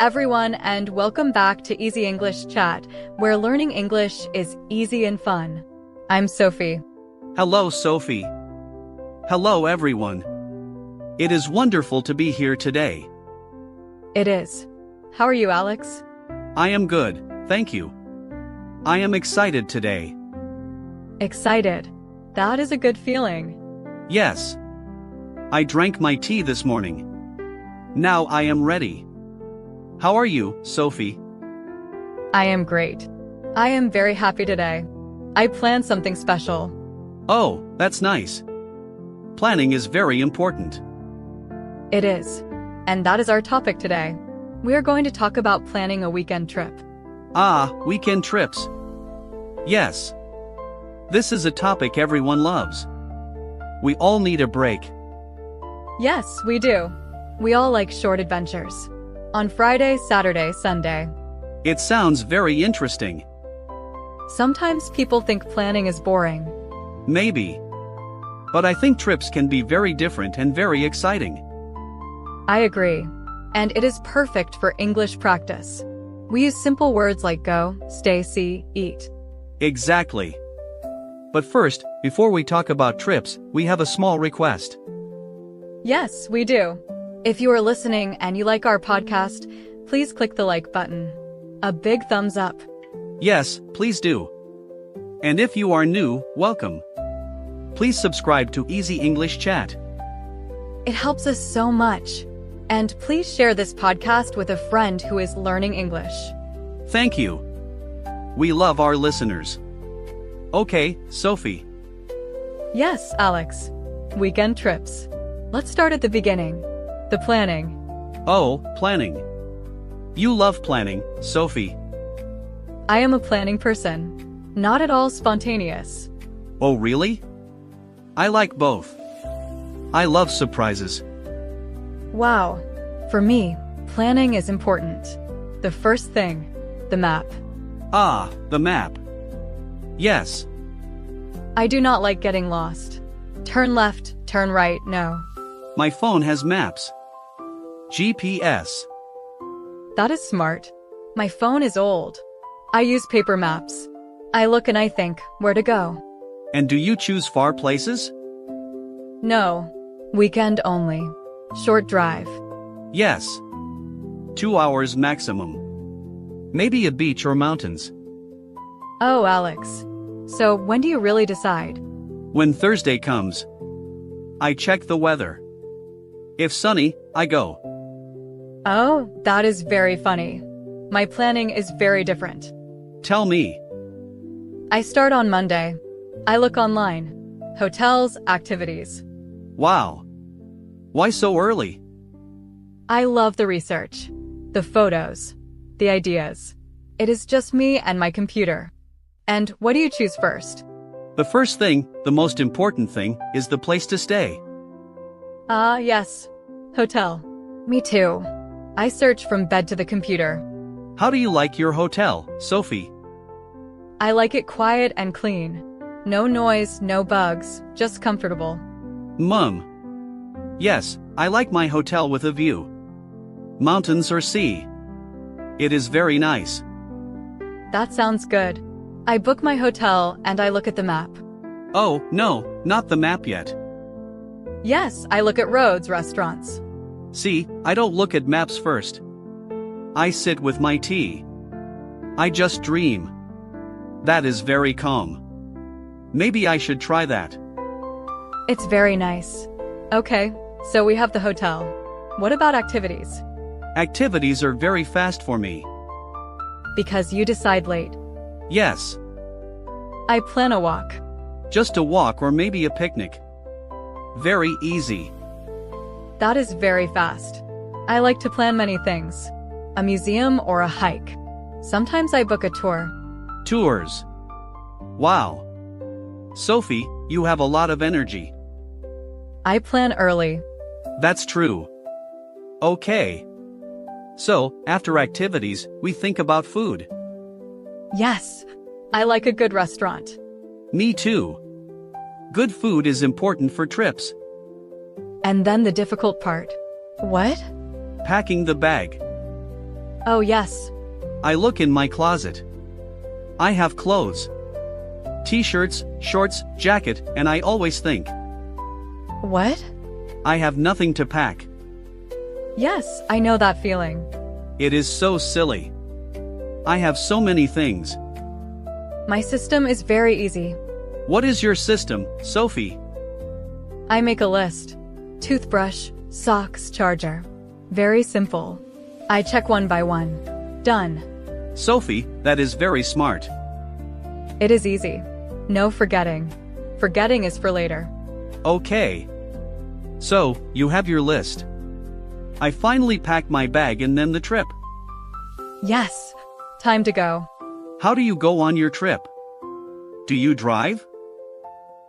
everyone, and welcome back to Easy English Chat, where learning English is easy and fun. I'm Sophie. Hello, Sophie. Hello, everyone. It is wonderful to be here today. It is. How are you, Alex? I am good, thank you. I am excited today. Excited. That is a good feeling. Yes. I drank my tea this morning. Now I am ready. How are you, Sophie? I am great. I am very happy today. I planned something special. Oh, that's nice. Planning is very important. It is. And that is our topic today. We are going to talk about planning a weekend trip. Ah, weekend trips. Yes. This is a topic everyone loves. We all need a break. Yes, we do. We all like short adventures. On Friday, Saturday, Sunday. It sounds very interesting. Sometimes people think planning is boring. Maybe. But I think trips can be very different and very exciting. I agree. And it is perfect for English practice. We use simple words like go, stay, see, eat. Exactly. But first, before we talk about trips, we have a small request. Yes, we do. If you are listening and you like our podcast, please click the like button. A big thumbs up. Yes, please do. And if you are new, welcome. Please subscribe to Easy English Chat. It helps us so much. And please share this podcast with a friend who is learning English. Thank you. We love our listeners. Okay, Sophie. Yes, Alex. Weekend trips. Let's start at the beginning. The planning. Oh, planning. You love planning, Sophie. I am a planning person. Not at all spontaneous. Oh, really? I like both. I love surprises. Wow. For me, planning is important. The first thing, the map. Ah, the map. Yes. I do not like getting lost. Turn left, turn right, no. My phone has maps. GPS. That is smart. My phone is old. I use paper maps. I look and I think, where to go? And do you choose far places? No. Weekend only. Short drive. Yes. 2 hours maximum. Maybe a beach or mountains. Oh, Alex. So when do you really decide? When Thursday comes, I check the weather. If sunny, I go. Oh, that is very funny. My planning is very different. Tell me. I start on Monday. I look online. Hotels, activities. Wow. Why so early? I love the research. The photos. The ideas. It is just me and my computer. And what do you choose first? The first thing, the most important thing, is the place to stay. Ah, yes. Hotel. Me too. I search from bed to the computer. How do you like your hotel, Sophie? I like it quiet and clean. No noise, no bugs, just comfortable. Mum. Yes, I like my hotel with a view. Mountains or sea. It is very nice. That sounds good. I book my hotel and I look at the map. Oh, no, not the map yet. Yes, I look at roads, restaurants. See, I don't look at maps first. I sit with my tea. I just dream. That is very calm. Maybe I should try that. It's very nice. Okay, so we have the hotel. What about activities? Activities are very fast for me. Because you decide late. Yes. I plan a walk. Just a walk or maybe a picnic. Very easy. That is very fast. I like to plan many things. A museum or a hike. Sometimes I book a tour. Tours. Wow. Sophie, you have a lot of energy. I plan early. That's true. Okay. So, after activities, we think about food. Yes. I like a good restaurant. Me too. Good food is important for trips. And then the difficult part. What? Packing the bag. Oh yes. I look in my closet. I have clothes. T-shirts, shorts, jacket, and I always think, What? I have nothing to pack. Yes, I know that feeling. It is so silly. I have so many things. My system is very easy. What is your system, Sophie? I make a list. Toothbrush, socks, charger. Very simple. I check one by one. Done. Sophie, that is very smart. It is easy. No forgetting. Forgetting is for later. Okay. So, you have your list. I finally packed my bag and then the trip. Yes. Time to go. How do you go on your trip? Do you drive?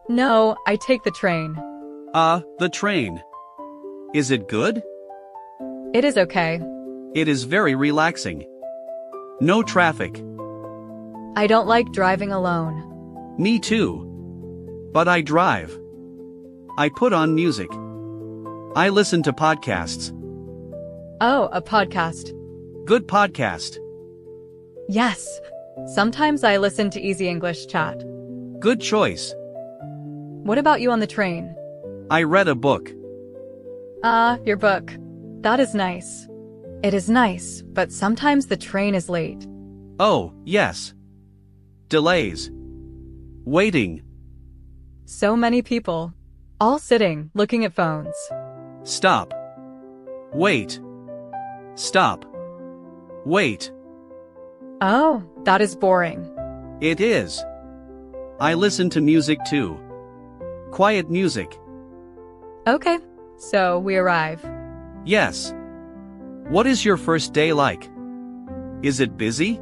No, I take the train. The train. Is it good? It is okay. It is very relaxing. No traffic. I don't like driving alone. Me too. But I drive. I put on music. I listen to podcasts. Oh, a podcast. Good podcast. Yes. Sometimes I listen to Easy English Chat. Good choice. What about you on the train? I read a book. Your book. That is nice. It is nice, but sometimes the train is late. Oh, yes. Delays. Waiting. So many people. All sitting, looking at phones. Stop. Wait. Stop. Wait. Oh, that is boring. It is. I listen to music too. Quiet music. Okay, so we arrive. Yes. What is your first day like? Is it busy?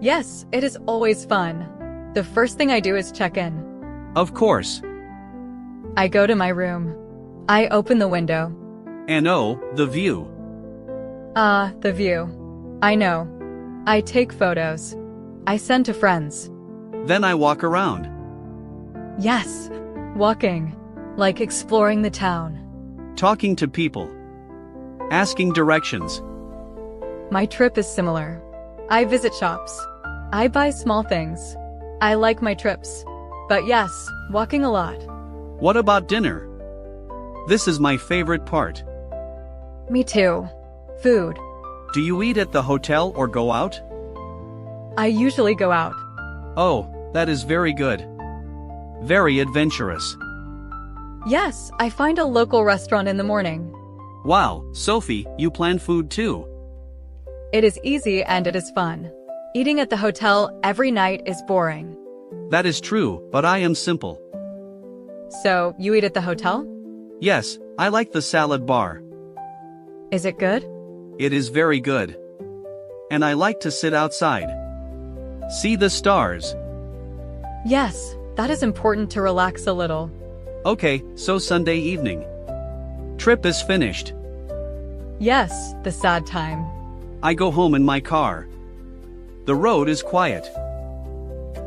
Yes, it is always fun. The first thing I do is check in. Of course. I go to my room. I open the window. And oh, the view. The view. I know. I take photos. I send to friends. Then I walk around. Yes, walking. Like exploring the town. Talking to people. Asking directions. My trip is similar. I visit shops. I buy small things. I like my trips. But yes, walking a lot. What about dinner? This is my favorite part. Me too. Food. Do you eat at the hotel or go out? I usually go out. Oh, that is very good. Very adventurous. Yes, I find a local restaurant in the morning. Wow, Sophie, you plan food too. It is easy and it is fun. Eating at the hotel every night is boring. That is true, but I am simple. So, you eat at the hotel? Yes, I like the salad bar. Is it good? It is very good. And I like to sit outside. See the stars. Yes, that is important to relax a little. Okay, so Sunday evening. Trip is finished. Yes, the sad time. I go home in my car. The road is quiet.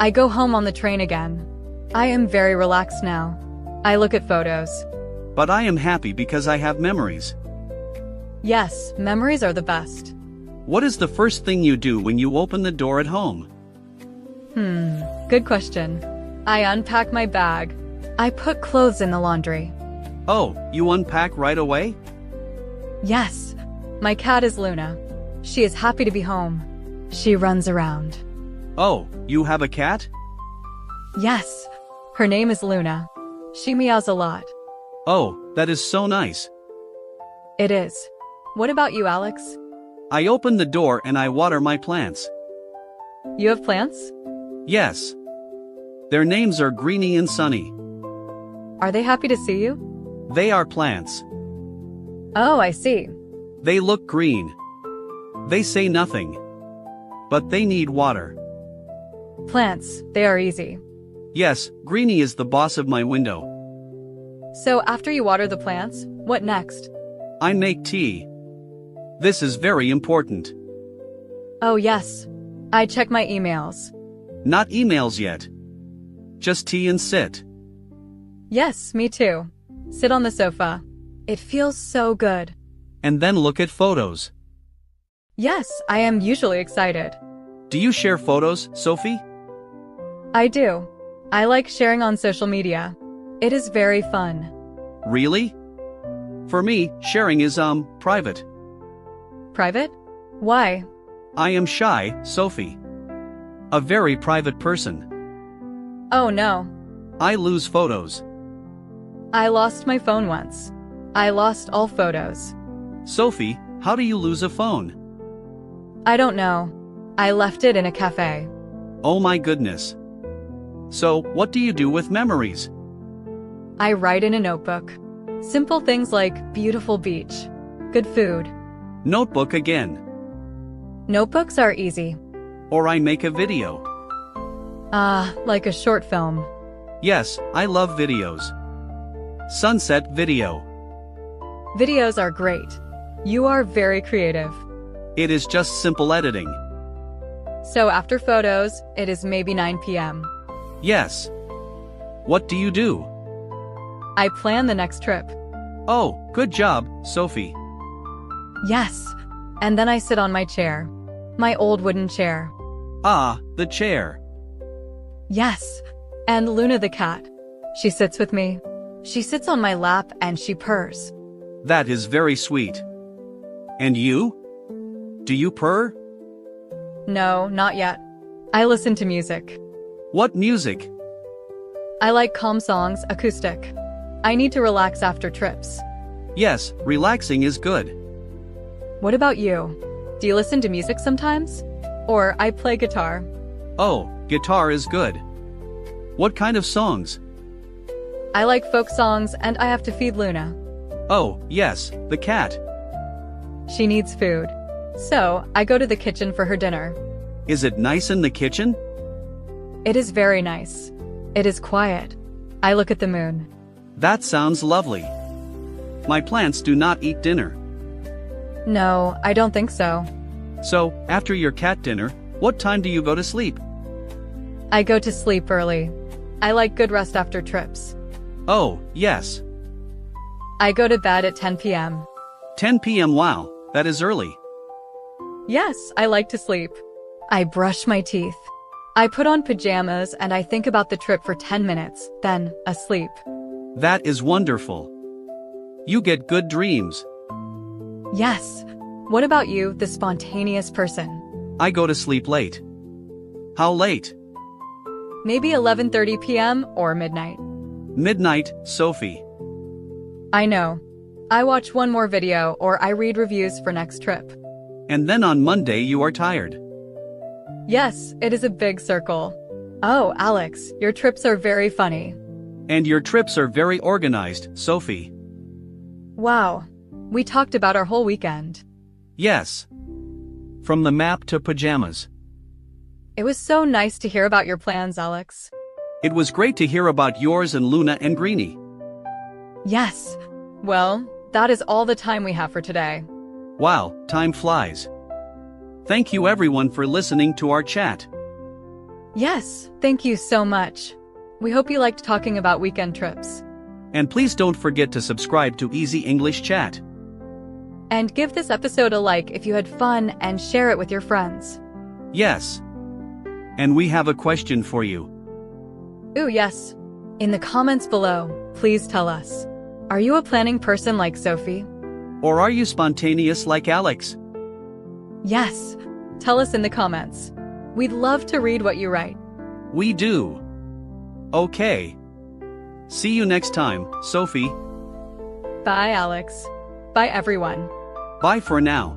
I go home on the train again. I am very relaxed now. I look at photos. But I am happy because I have memories. Yes, memories are the best. What is the first thing you do when you open the door at home? Good question. I unpack my bag. I put clothes in the laundry. Oh, you unpack right away? Yes, my cat is Luna. She is happy to be home. She runs around. Oh, you have a cat? Yes, her name is Luna. She meows a lot. Oh, that is so nice. It is. What about you, Alex? I open the door and I water my plants. You have plants? Yes. Their names are Greenie and Sunny. Are they happy to see you? They are plants. Oh, I see. They look green. They say nothing. But they need water. Plants, they are easy. Yes, Greenie is the boss of my window. So after you water the plants, what next? I make tea. This is very important. Oh yes. I check my emails. Not emails yet. Just tea and sit. Yes, me too. Sit on the sofa. It feels so good. And then look at photos. Yes, I am usually excited. Do you share photos, Sophie? I do. I like sharing on social media. It is very fun. Really? For me, sharing is, private. Private? Why? I am shy, Sophie. A very private person. Oh no. I lose photos. I lost my phone once. I lost all photos. Sophie, how do you lose a phone? I don't know. I left it in a cafe. Oh my goodness. So, what do you do with memories? I write in a notebook. Simple things like beautiful beach, good food. Notebook again. Notebooks are easy. Or I make a video. Like a short film. Yes, I love videos. Sunset video. Videos are great. You are very creative. It is just simple editing. So after photos, it is maybe 9 p.m. Yes. What do you do? I plan the next trip. Oh, good job, Sophie. Yes. And then I sit on my chair. My old wooden chair. Ah, the chair. Yes. And Luna the cat. She sits with me. She sits on my lap and she purrs. That is very sweet. And you? Do you purr? No, not yet. I listen to music. What music? I like calm songs, acoustic. I need to relax after trips. Yes, relaxing is good. What about you? Do you listen to music sometimes? Or I play guitar. Oh, guitar is good. What kind of songs? I like folk songs and I have to feed Luna. Oh, yes, the cat. She needs food. So, I go to the kitchen for her dinner. Is it nice in the kitchen? It is very nice. It is quiet. I look at the moon. That sounds lovely. My plants do not eat dinner. No, I don't think so. So, after your cat dinner, what time do you go to sleep? I go to sleep early. I like good rest after trips. Oh, yes. I go to bed at 10 p.m. 10 p.m. Wow, that is early. Yes, I like to sleep. I brush my teeth. I put on pajamas and I think about the trip for 10 minutes, then asleep. That is wonderful. You get good dreams. Yes. What about you, the spontaneous person? I go to sleep late. How late? Maybe 11:30 p.m. or midnight. Midnight, Sophie. I know. I watch one more video or I read reviews for next trip. And then on Monday you are tired. Yes, it is a big circle. Oh, Alex, your trips are very funny. And your trips are very organized, Sophie. Wow. We talked about our whole weekend. Yes. From the map to pajamas. It was so nice to hear about your plans, Alex. It was great to hear about yours and Luna and Greenie. Yes. Well, that is all the time we have for today. Wow, time flies. Thank you everyone for listening to our chat. Yes, thank you so much. We hope you liked talking about weekend trips. And please don't forget to subscribe to Easy English Chat. And give this episode a like if you had fun and share it with your friends. Yes. And we have a question for you. Ooh, yes. In the comments below, please tell us. Are you a planning person like Sophie? Or are you spontaneous like Alex? Yes. Tell us in the comments. We'd love to read what you write. We do. Okay. See you next time, Sophie. Bye, Alex. Bye, everyone. Bye for now.